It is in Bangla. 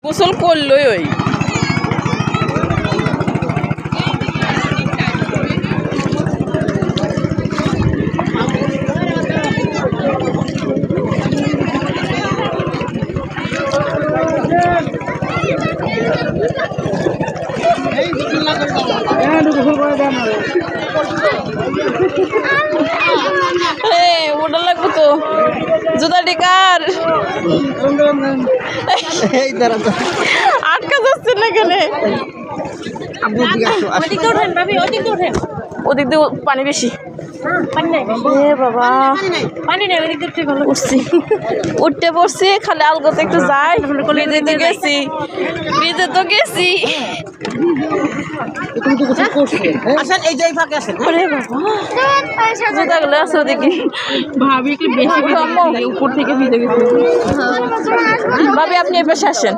গোসল করলই ওই ওটা লাগবো তো জুতা টিকার আটকা যাচ্ছে না এখানে ওদিক দিয়ে পানি বেশি বাবা উঠতে পড়ছি খালি আলগোতে একটু যাই বিজে তো গেছি জুতাগুলো আছে ওদিকে ভাবি একটু বেশি উপর থেকে ভিজে গেছে ভাবি আপনি এ পাশে আসেন